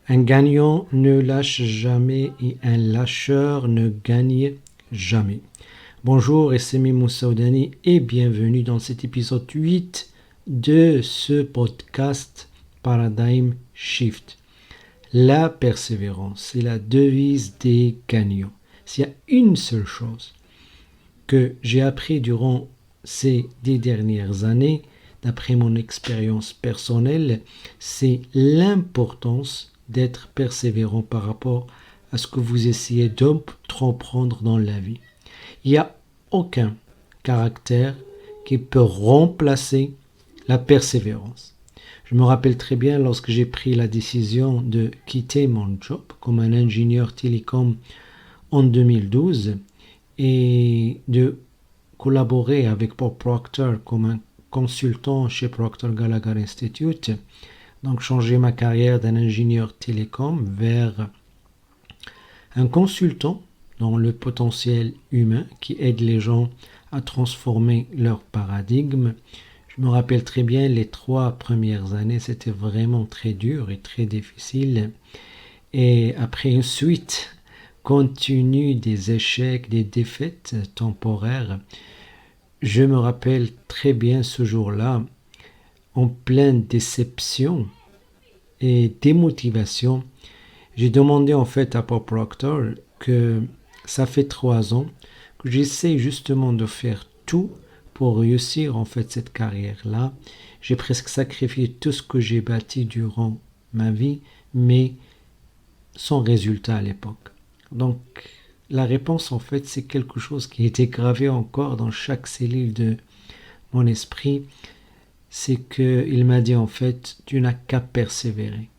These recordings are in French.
Un gagnant ne lâche jamais et un lâcheur ne gagne jamais. Bonjour, c'est Mimou Saoudani et bienvenue dans cet épisode 8 de ce podcast Paradigm Shift. La persévérance, c'est la devise des gagnants. S'il y a une seule chose que j'ai appris durant ces 10 dernières années, d'après mon expérience personnelle, c'est l'importance d'être persévérant par rapport à ce que vous essayez d'entreprendre dans la vie. Il n'y a aucun caractère qui peut remplacer la persévérance. Je me rappelle très bien lorsque j'ai pris la décision de quitter mon job comme un ingénieur télécom en 2012 et de collaborer avec Bob Proctor comme un consultant chez Proctor Gallagher Institute. Donc changer ma carrière d'un ingénieur télécom vers un consultant dans le potentiel humain qui aide les gens à transformer leur paradigme. Je me rappelle très bien les 3 premières années, c'était vraiment très dur et très difficile. Et après une suite continue des échecs, des défaites temporaires, je me rappelle très bien ce jour-là, en pleine déception et démotivation, j'ai demandé en fait à Bob Proctor que ça fait 3 ans que j'essaie justement de faire tout pour réussir en fait cette carrière-là. J'ai presque sacrifié tout ce que j'ai bâti durant ma vie, mais sans résultat à l'époque. Donc la réponse en fait c'est quelque chose qui était gravé encore dans chaque cellule de mon esprit. C'est qu'il m'a dit en fait tu n'as qu'à persévérer.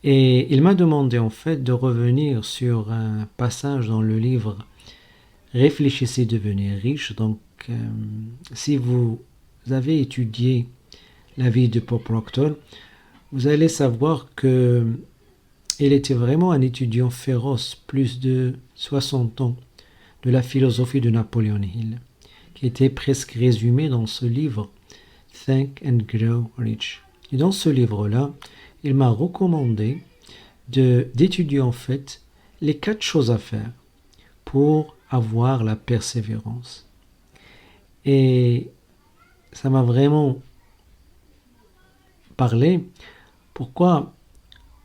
Et il m'a demandé en fait de revenir sur un passage dans le livre Réfléchissez, devenir riche. Donc si vous avez étudié la vie de Bob Proctor, vous allez savoir que il était vraiment un étudiant féroce, plus de 60 ans, de la philosophie de Napoleon Hill, qui était presque résumé dans ce livre Think and Grow Rich. Et dans ce livre-là, il m'a recommandé d'étudier en fait les 4 choses à faire pour avoir la persévérance. Et ça m'a vraiment parlé. Pourquoi ?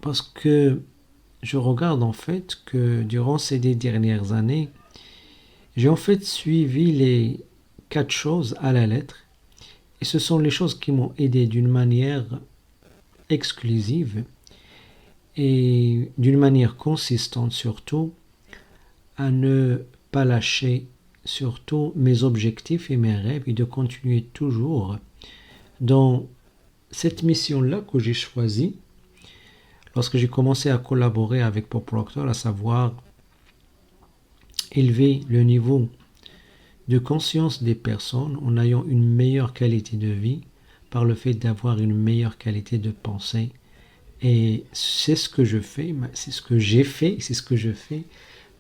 Parce que je regarde en fait que durant ces 10 dernières années, j'ai en fait suivi les 4 choses à la lettre. Et ce sont les choses qui m'ont aidé d'une manière exclusive et d'une manière consistante surtout à ne pas lâcher surtout mes objectifs et mes rêves et de continuer toujours dans cette mission-là que j'ai choisie lorsque j'ai commencé à collaborer avec Bob Proctor, à savoir élever le niveau de conscience des personnes en ayant une meilleure qualité de vie par le fait d'avoir une meilleure qualité de pensée. Et c'est ce que je fais, c'est ce que j'ai fait, c'est ce que je fais,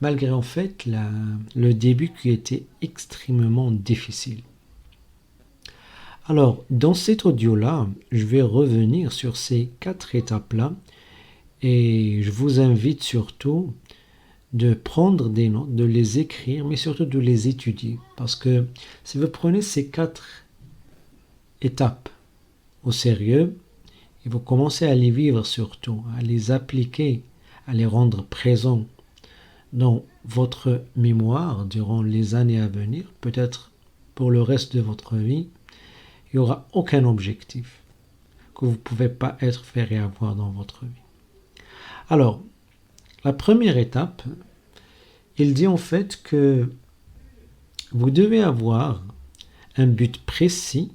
malgré en fait le début qui était extrêmement difficile. Alors, dans cet audio-là, je vais revenir sur ces 4 étapes-là et je vous invite surtout de prendre des notes, de les écrire, mais surtout de les étudier. Parce que si vous prenez ces 4 étapes au sérieux, et vous commencez à les vivre surtout, à les appliquer, à les rendre présents dans votre mémoire durant les années à venir, peut-être pour le reste de votre vie, il n'y aura aucun objectif que vous ne pouvez pas être fait et avoir dans votre vie. Alors, la première étape, il dit en fait que vous devez avoir un but précis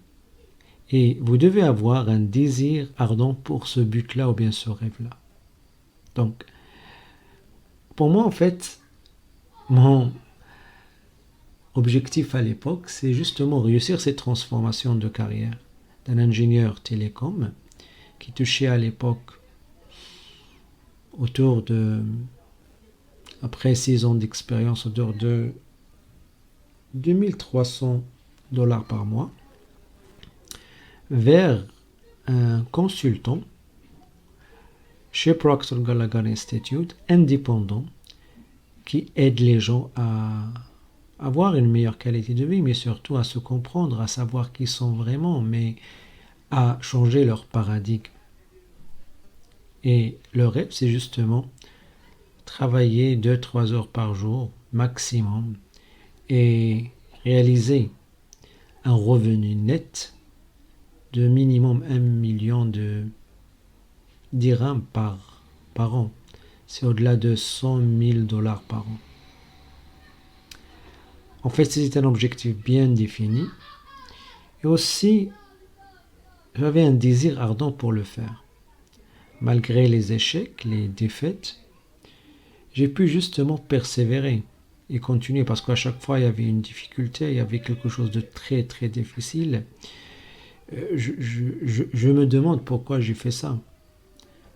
et vous devez avoir un désir ardent pour ce but-là ou bien ce rêve-là. Donc, pour moi, en fait, mon objectif à l'époque, c'est justement réussir cette transformation de carrière d'un ingénieur télécom qui touchait à l'époque autour de, après 6 ans d'expérience, autour de $2 300 par mois, vers un consultant chez Proctor Gallagher Institute, indépendant, qui aide les gens à avoir une meilleure qualité de vie, mais surtout à se comprendre, à savoir qui ils sont vraiment, mais à changer leur paradigme. Et le rêve, c'est justement travailler 2-3 heures par jour maximum et réaliser un revenu net de minimum 1 million de dirhams par an. C'est au-delà de 100 000 dollars par an. En fait, c'est un objectif bien défini. Et aussi, j'avais un désir ardent pour le faire. Malgré les échecs, les défaites, j'ai pu justement persévérer et continuer parce qu'à chaque fois, il y avait une difficulté, il y avait quelque chose de très, très difficile. Je me demande pourquoi j'ai fait ça.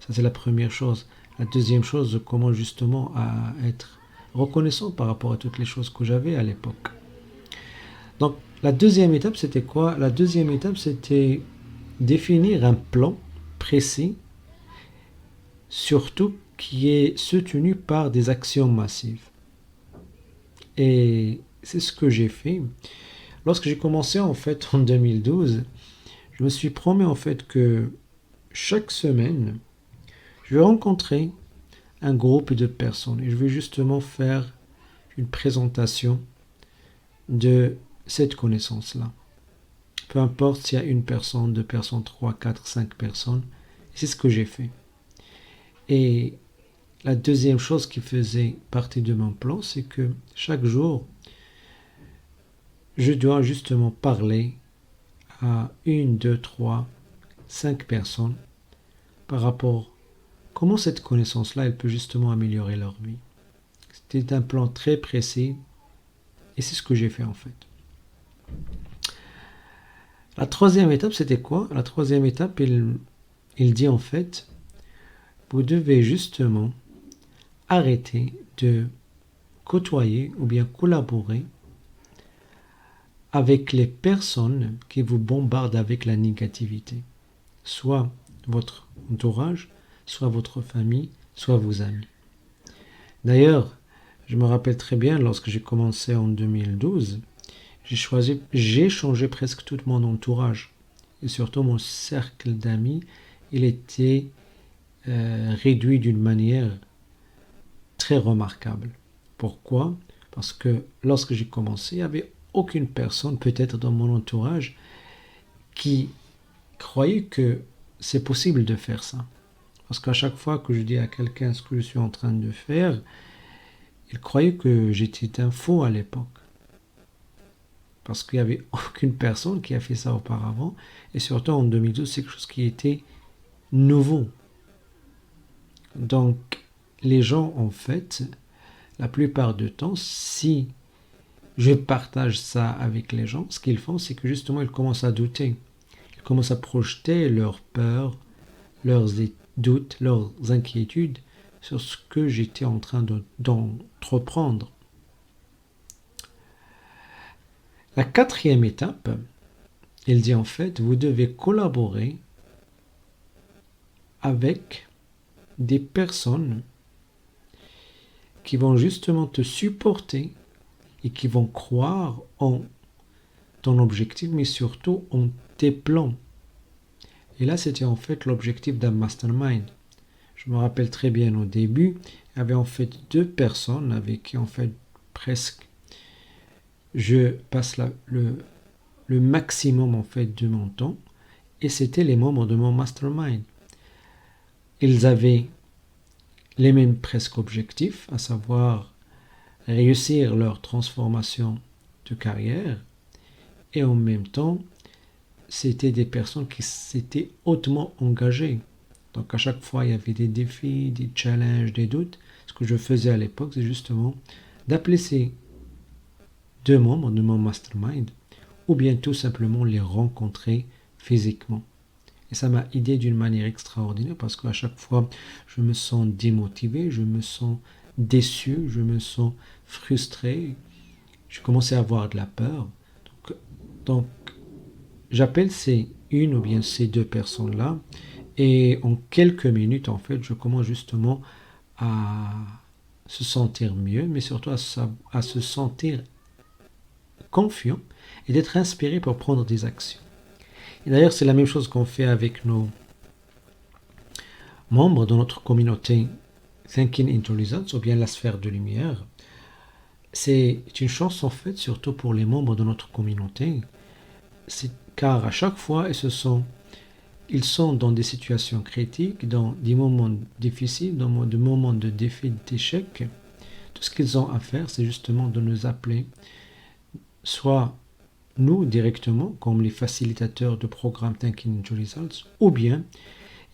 Ça, c'est la première chose. La deuxième chose, comment justement à être reconnaissant par rapport à toutes les choses que j'avais à l'époque. Donc, la deuxième étape, c'était quoi? La deuxième étape, c'était définir un plan précis, surtout qui est soutenu par des actions massives. Et c'est ce que j'ai fait. Lorsque j'ai commencé en fait en 2012, je me suis promis en fait que chaque semaine, je vais rencontrer un groupe de personnes et je vais justement faire une présentation de cette connaissance-là. Peu importe s'il y a une personne, 2 personnes, 3, 4, 5 personnes. C'est ce que j'ai fait. Et la deuxième chose qui faisait partie de mon plan, c'est que chaque jour, je dois justement parler à 1, 2, 3, 5 personnes par rapport à comment cette connaissance-là, elle peut justement améliorer leur vie. C'était un plan très précis et c'est ce que j'ai fait en fait. La troisième étape, c'était quoi? La troisième étape, il dit en fait, vous devez justement arrêter de côtoyer ou bien collaborer avec les personnes qui vous bombardent avec la négativité. Soit votre entourage, soit votre famille, soit vos amis. D'ailleurs, je me rappelle très bien, lorsque j'ai commencé en 2012, j'ai changé presque tout mon entourage. Et surtout mon cercle d'amis, il était réduit d'une manière très remarquable. Pourquoi? Parce que lorsque j'ai commencé, il n'y avait aucune personne, peut-être dans mon entourage, qui croyait que c'est possible de faire ça. Parce qu'à chaque fois que je dis à quelqu'un ce que je suis en train de faire, il croyait que j'étais un faux à l'époque. Parce qu'il n'y avait aucune personne qui a fait ça auparavant. Et surtout en 2012, c'est quelque chose qui était nouveau. Donc, les gens, en fait, la plupart du temps, si je partage ça avec les gens, ce qu'ils font, c'est que justement, ils commencent à douter. Ils commencent à projeter leurs peurs, leurs doutes, leurs inquiétudes sur ce que j'étais en train d'entreprendre. La quatrième étape, il dit en fait, vous devez collaborer avec des personnes qui vont justement te supporter et qui vont croire en ton objectif, mais surtout en tes plans. Et là, c'était en fait l'objectif d'un mastermind. Je me rappelle très bien au début, il y avait en fait 2 personnes avec qui en fait presque je passe le maximum en fait de mon temps, et c'était les membres de mon mastermind. Ils avaient les mêmes presque objectifs, à savoir réussir leur transformation de carrière, et en même temps, c'était des personnes qui s'étaient hautement engagées. Donc à chaque fois, il y avait des défis, des challenges, des doutes. Ce que je faisais à l'époque, c'est justement d'appeler ces 2 membres de mon mastermind, ou bien tout simplement les rencontrer physiquement. Et ça m'a aidé d'une manière extraordinaire parce qu'à chaque fois, je me sens démotivé, je me sens déçu, je me sens frustré. Je commençais à avoir de la peur. Donc j'appelle ces 1 ou bien ces 2 personnes-là Et en quelques minutes, en fait, je commence justement à se sentir mieux, mais surtout à se sentir confiant et d'être inspiré pour prendre des actions. Et d'ailleurs, c'est la même chose qu'on fait avec nos membres de notre communauté Thinking into Results, ou bien la sphère de lumière. C'est une chance en fait, surtout pour les membres de notre communauté, car à chaque fois, ils sont dans des situations critiques, dans des moments difficiles, dans des moments de défi, d'échec. Tout ce qu'ils ont à faire, c'est justement de nous appeler, soit nous directement, comme les facilitateurs de programme Thinking into Results, ou bien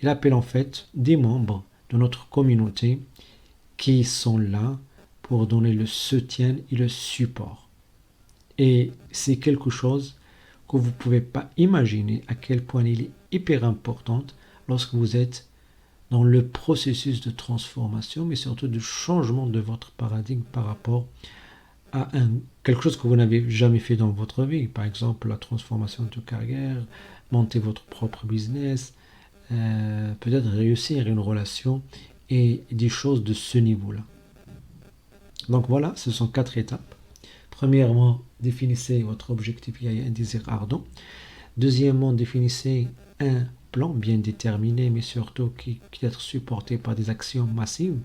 il appelle en fait des membres de notre communauté qui sont là pour donner le soutien et le support. Et c'est quelque chose que vous ne pouvez pas imaginer à quel point il est hyper important lorsque vous êtes dans le processus de transformation, mais surtout de changement de votre paradigme par rapport à quelque chose que vous n'avez jamais fait dans votre vie. Par exemple, la transformation de carrière, monter votre propre business, peut-être réussir une relation et des choses de ce niveau-là. Donc voilà, ce sont 4 étapes. Premièrement, définissez votre objectif et un désir ardent. Deuxièmement, définissez un plan bien déterminé, mais surtout qui doit être supporté par des actions massives.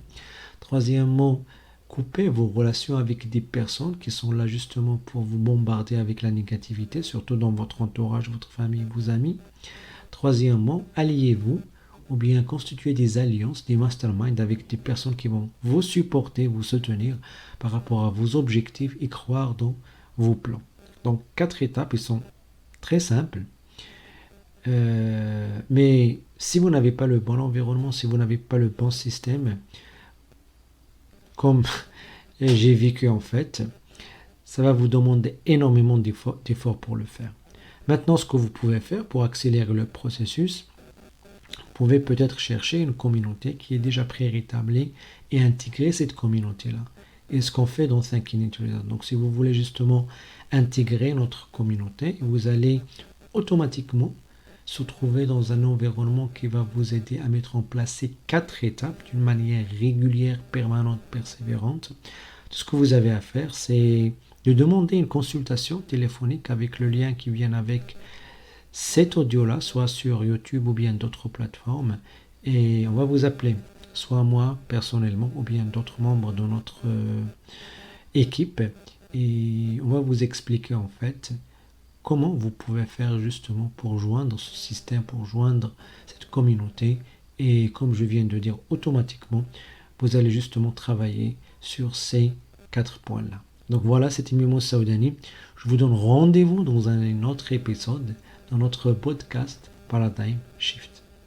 Troisièmement, coupez vos relations avec des personnes qui sont là justement pour vous bombarder avec la négativité, surtout dans votre entourage, votre famille, vos amis. Troisièmement, alliez-vous ou bien constituez des alliances, des masterminds avec des personnes qui vont vous supporter, vous soutenir par rapport à vos objectifs et croire dans vos plans. Donc 4 étapes, ils sont très simples. Mais si vous n'avez pas le bon environnement, si vous n'avez pas le bon système, comme j'ai vécu en fait, ça va vous demander énormément d'efforts pour le faire. Maintenant, ce que vous pouvez faire pour accélérer le processus, vous pouvez peut-être chercher une communauté qui est déjà préétablie et intégrer cette communauté-là. Et ce qu'on fait dans Thinking into Results. Donc, si vous voulez justement intégrer notre communauté, vous allez automatiquement se trouver dans un environnement qui va vous aider à mettre en place ces 4 étapes d'une manière régulière, permanente, persévérante. Tout ce que vous avez à faire, c'est de demander une consultation téléphonique avec le lien qui vient avec cet audio-là, soit sur YouTube ou bien d'autres plateformes. Et on va vous appeler, soit moi personnellement ou bien d'autres membres de notre équipe. Et on va vous expliquer en fait comment vous pouvez faire justement pour joindre ce système, pour joindre cette communauté. Et comme je viens de dire, automatiquement, vous allez justement travailler sur ces 4 points-là. Donc voilà, c'était Mimo Saoudani. Je vous donne rendez-vous dans un autre épisode, dans notre podcast Paradigm Shift.